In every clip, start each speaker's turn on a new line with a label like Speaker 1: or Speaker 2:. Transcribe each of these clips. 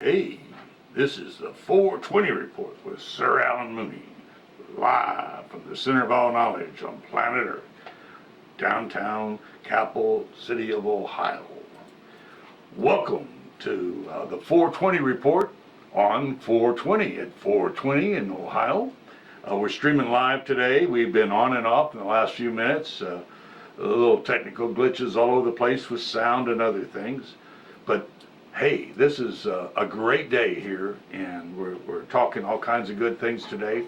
Speaker 1: Hey, this is the 420 Report with Sir Alan Mooney, live from the center of all knowledge on planet Earth, downtown capital city of Ohio. Welcome to the 420 Report on 420 at 420 in Ohio. We're streaming live today. We've been on and off in the last few minutes. Little technical glitches all over the place with sound and other things. But hey, this is a great day here, and we're talking all kinds of good things today.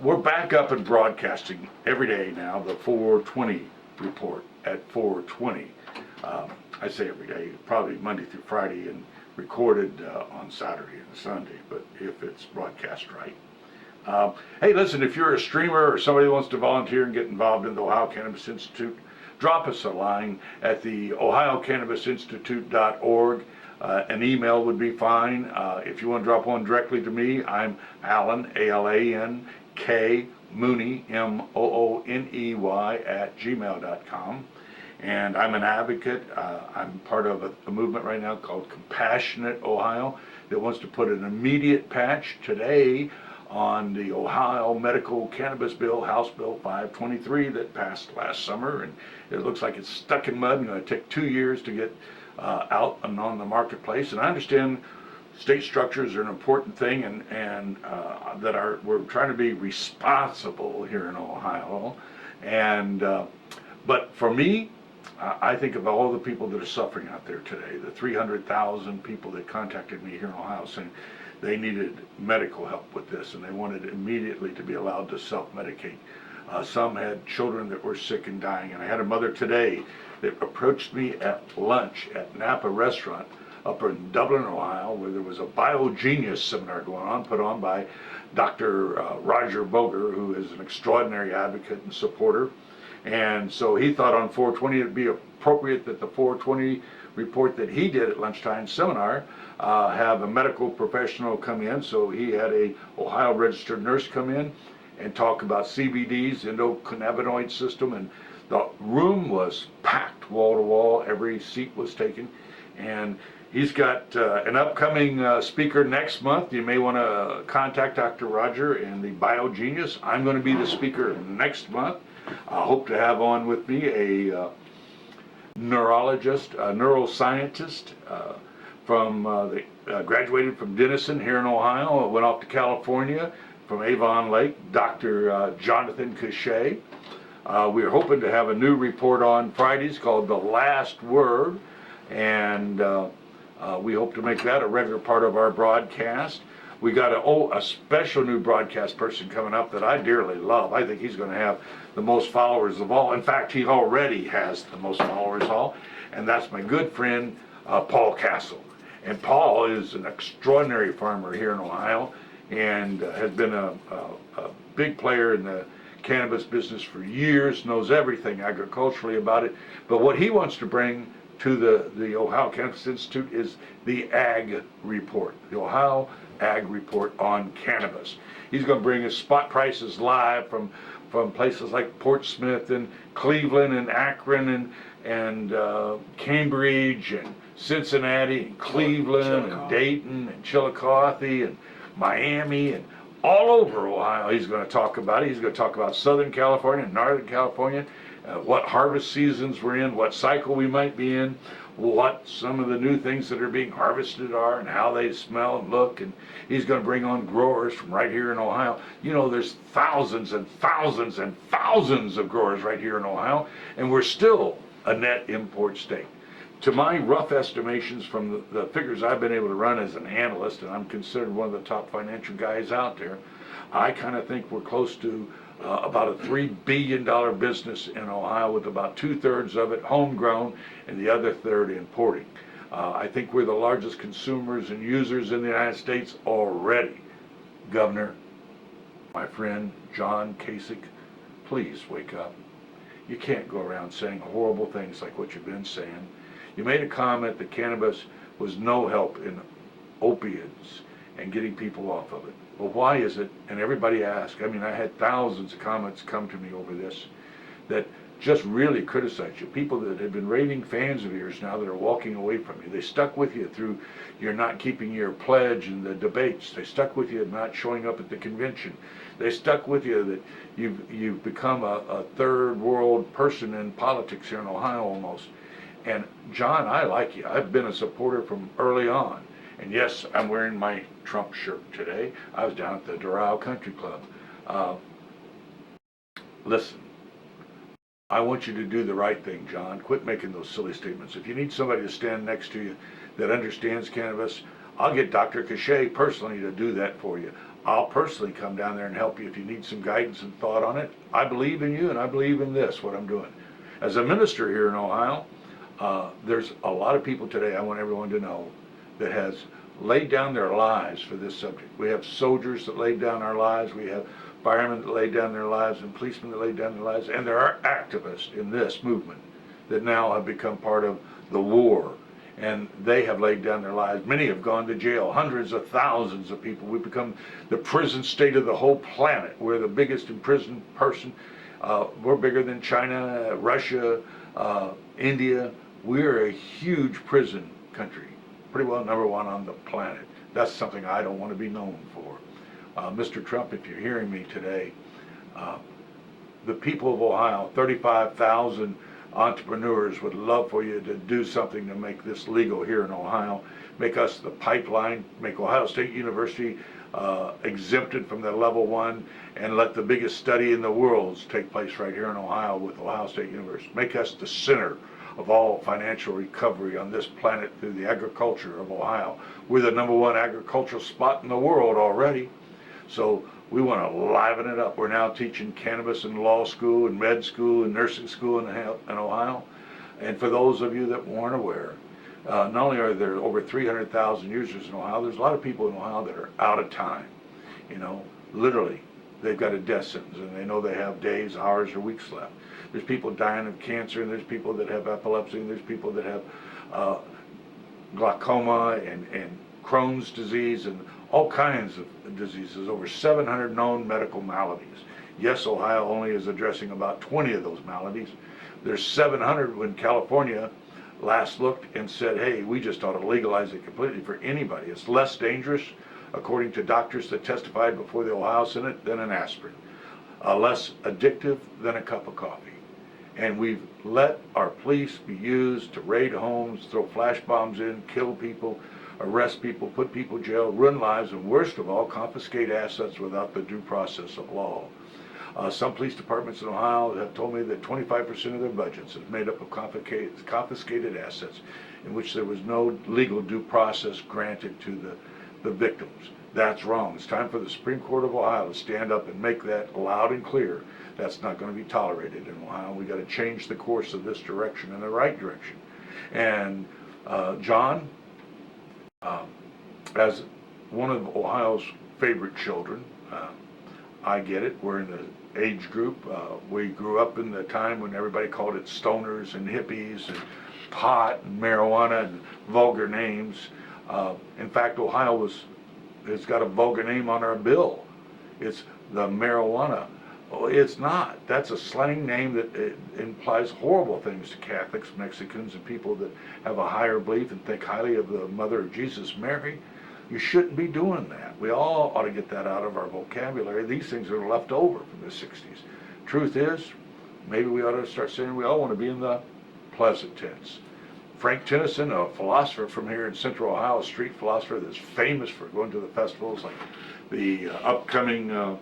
Speaker 1: We're back up and broadcasting every day now, the 420 Report at 420. I say every day, probably Monday through Friday, and recorded on Saturday and Sunday, but if it's broadcast right. Hey, listen, if you're a streamer or somebody who wants to volunteer and get involved in the Ohio Cannabis Institute, drop us a line at the ohiocannabisinstitute.org. An email would be fine. If you want to drop one directly to me, I'm Alan, A-L-A-N-K, Mooney, M-O-O-N-E-Y, at gmail.com. And I'm an advocate. I'm part of a movement right now called Compassionate Ohio that wants to put an immediate patch today on the Ohio Medical Cannabis Bill, House Bill 523 that passed last summer, and it looks like it's stuck in mud and going to take 2 years to get out and on the marketplace. And I understand state structures are an important thing, and that we're trying to be responsible here in Ohio. And but for me, I think of all the people that are suffering out there today, the 300,000 people that contacted me here in Ohio saying they needed medical help with this, and they wanted immediately to be allowed to self-medicate. Some had children that were sick and dying, and I had a mother today that approached me at lunch at Napa Restaurant up in Dublin, Ohio, where there was a BioGenius seminar going on, put on by Dr. Roger Boger, who is an extraordinary advocate and supporter. And so he thought on 420 it'd be appropriate that the 420 report that he did at lunchtime seminar have a medical professional come in. So he had a Ohio registered nurse come in and talk about CBDs, endocannabinoid system, and the room was packed wall to wall. Every seat was taken, and he's got an upcoming speaker next month. You may want to contact Dr. Roger and the BioGenius. I'm going to be the speaker next month. I hope to have on with me a neurologist, a neuroscientist graduated from Denison here in Ohio, went off to California from Avon Lake, Dr. Jonathan Cachet. We're hoping to have a new report on Fridays called The Last Word, and we hope to make that a regular part of our broadcast. We got a special new broadcast person coming up that I dearly love. I think he's going to have the most followers of all. In fact, he already has the most followers of all, and that's my good friend, Paul Castle. And Paul is an extraordinary farmer here in Ohio, and has been a big player in the cannabis business for years, knows everything agriculturally about it. But what he wants to bring to the Ohio Cannabis Institute is the Ag Report, the Ohio Ag Report on cannabis. He's going to bring us spot prices live from places like Portsmouth and Cleveland and Akron and Cambridge and Cincinnati and Cleveland and Dayton and Chillicothe and Miami and all over Ohio. He's going to talk about it. He's going to talk about Southern California, Northern California, what harvest seasons we're in, what cycle we might be in, what some of the new things that are being harvested are, and how they smell and look. And he's going to bring on growers from right here in Ohio. You know, there's thousands and thousands and thousands of growers right here in Ohio, and we're still a net import state. To my rough estimations from the figures I've been able to run as an analyst, and I'm considered one of the top financial guys out there, I kind of think we're close to about a $3 billion business in Ohio, with about 2/3 of it homegrown and the other third importing. I think we're the largest consumers and users in the United States already. Governor, my friend John Kasich, please wake up. You can't go around saying horrible things like what you've been saying. You made a comment that cannabis was no help in opiates and getting people off of it. Well, why is it? And everybody asked. I mean, I had thousands of comments come to me over this, that just really criticize you. People that have been raving fans of yours now that are walking away from you. They stuck with you through your not keeping your pledge in the debates. They stuck with you not showing up at the convention. They stuck with you that you've become a third world person in politics here in Ohio almost. And John, I like you. I've been a supporter from early on. And yes, I'm wearing my Trump shirt today. I was down at the Doral Country Club. Listen, I want you to do the right thing, John. Quit making those silly statements. If you need somebody to stand next to you that understands cannabis, I'll get Dr. Cachet personally to do that for you. I'll personally come down there and help you if you need some guidance and thought on it. I believe in you, and I believe in this, what I'm doing. As a minister here in Ohio, there's a lot of people today, I want everyone to know, that has laid down their lives for this subject. We have soldiers that laid down our lives. We have firemen that laid down their lives and policemen that laid down their lives. And there are activists in this movement that now have become part of the war. And they have laid down their lives. Many have gone to jail. Hundreds of thousands of people. We've become the prison state of the whole planet. We're the biggest imprisoned person. We're bigger than China, Russia, India. We're a huge prison country. Pretty well number one on the planet. That's something I don't want to be known for. Mr. Trump, if you're hearing me today, the people of Ohio, 35,000 entrepreneurs would love for you to do something to make this legal here in Ohio, make us the pipeline, make Ohio State University exempted from the level 1, and let the biggest study in the world take place right here in Ohio with Ohio State University. Make us the center of all financial recovery on this planet through the agriculture of Ohio. We're the number 1 agricultural spot in the world already. So we want to liven it up. We're now teaching cannabis in law school and med school and nursing school in Ohio. And for those of you that weren't aware, not only are there over 300,000 users in Ohio, there's a lot of people in Ohio that are out of time. You know, literally, they've got a death sentence and they know they have days, hours, or weeks left. There's people dying of cancer, and there's people that have epilepsy, and there's people that have glaucoma and Crohn's disease and all kinds of diseases, over 700 known medical maladies. Yes, Ohio only is addressing about 20 of those maladies. There's 700 when California last looked and said, hey, we just ought to legalize it completely for anybody. It's less dangerous, according to doctors that testified before the Ohio Senate, than an aspirin. Less addictive than a cup of coffee. And we've let our police be used to raid homes, throw flash bombs in, kill people, arrest people, put people in jail, ruin lives, and worst of all, confiscate assets without the due process of law. Some police departments in Ohio have told me that 25% of their budgets is made up of confiscated assets in which there was no legal due process granted to the victims. That's wrong. It's time for the Supreme Court of Ohio to stand up and make that loud and clear. That's not going to be tolerated in Ohio. We got to change the course of this direction in the right direction. And John, as one of Ohio's favorite children, I get it. We're in the age group. We grew up in the time when everybody called it stoners and hippies and pot and marijuana and vulgar names. In fact, Ohio it's got a vulgar name on our bill. It's the marijuana. Well, it's not. That's a slang name that implies horrible things to Catholics, Mexicans, and people that have a higher belief and think highly of the Mother of Jesus, Mary. You shouldn't be doing that. We all ought to get that out of our vocabulary. These things are left over from the 60s. Truth is, maybe we ought to start saying we all want to be in the pleasant tense. Frank Tennyson, a philosopher from here in Central Ohio, a street philosopher that's famous for going to the festivals like the upcoming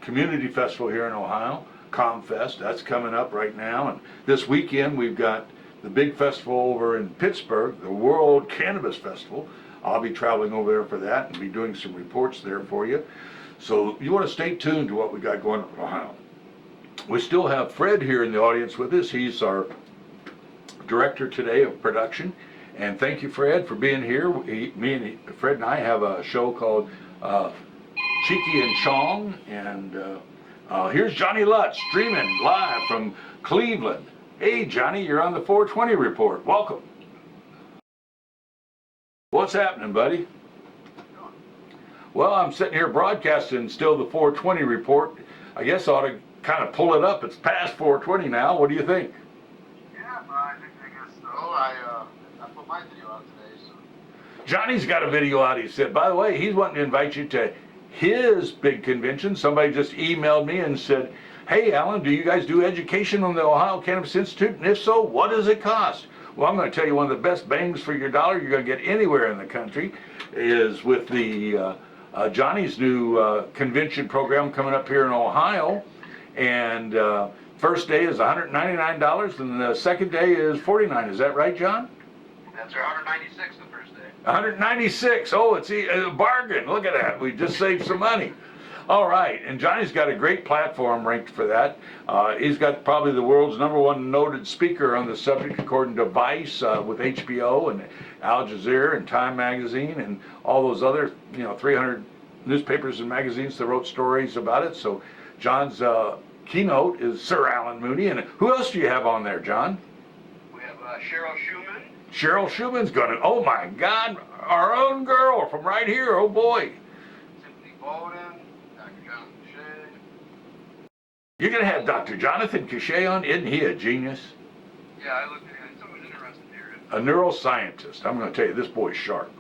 Speaker 1: community festival here in Ohio, ComFest. That's coming up right now. And this weekend we've got the big festival over in Pittsburgh, the World Cannabis Festival. I'll be traveling over there for that and be doing some reports there for you. So you want to stay tuned to what we got going on in Ohio. We still have Fred here in the audience with us. He's our director today of production. And thank you, Fred, for being here. Fred and I have a show called Cheeky and Chong, and here's Johnny Lutz streaming live from Cleveland. Hey Johnny, you're on the 420 report. Welcome. What's happening, buddy? Well, I'm sitting here broadcasting still the 420 report. I guess I ought to kind of pull it up. It's past 4:20 now. What do you think?
Speaker 2: Yeah, I guess so. I put my video out today, so.
Speaker 1: Johnny's got a video out. He said, by the way, he's wanting to invite you to his big convention. Somebody just emailed me and said, hey, Alan, do you guys do education on the Ohio Cannabis Institute? And if so, what does it cost? Well, I'm going to tell you one of the best bangs for your dollar you're going to get anywhere in the country is with the Johnny's new convention program coming up here in Ohio. And first day is $199 and the second day is $49. Is that right, John?
Speaker 2: That's $196 the first day.
Speaker 1: 196. Oh, it's a bargain. Look at that. We just saved some money. All right, and Johnny's got a great platform ranked for that. He's got probably the world's #1 noted speaker on the subject, according to Vice, with HBO and Al Jazeera and Time Magazine and all those other, 300 newspapers and magazines that wrote stories about it. So John's keynote is Sir Alan Mooney. And who else do you have on there, John?
Speaker 2: We have Cheryl Schumann.
Speaker 1: Cheryl Schumann's gonna, oh my God, our own girl from right here, oh boy.
Speaker 2: Tiffany Bowden. Dr. Jonathan Cachet.
Speaker 1: You're gonna have Dr. Jonathan Cachet on, isn't he a genius?
Speaker 2: Yeah, I looked at him. Someone's interested here.
Speaker 1: A neuroscientist. I'm gonna tell you, this boy's sharp.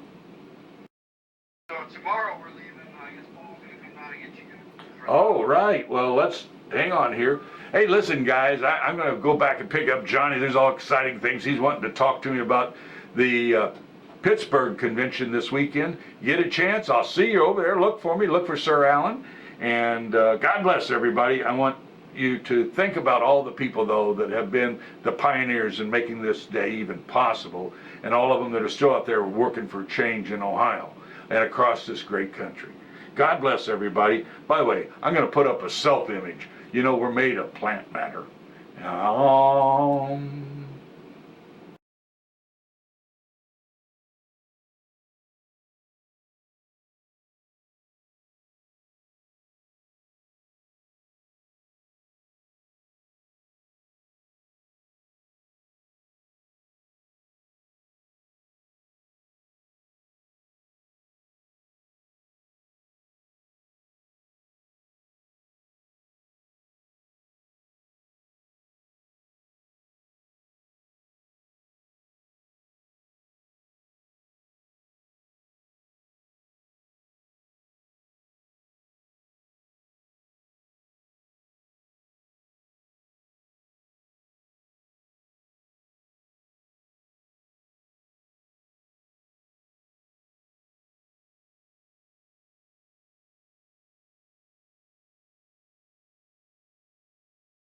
Speaker 2: So tomorrow we're leaving. I guess Paul's going to come down and get you.
Speaker 1: Oh, right. Well, let's hang on here. Hey, listen, guys, I'm going to go back and pick up Johnny. There's all exciting things. He's wanting to talk to me about the Pittsburgh convention this weekend. Get a chance, I'll see you over there. Look for me. Look for Sir Alan. And God bless everybody. I want you to think about all the people, though, that have been the pioneers in making this day even possible, and all of them that are still out there working for change in Ohio and across this great country. God bless everybody. By the way, I'm going to put up a self-image. We're made of plant matter.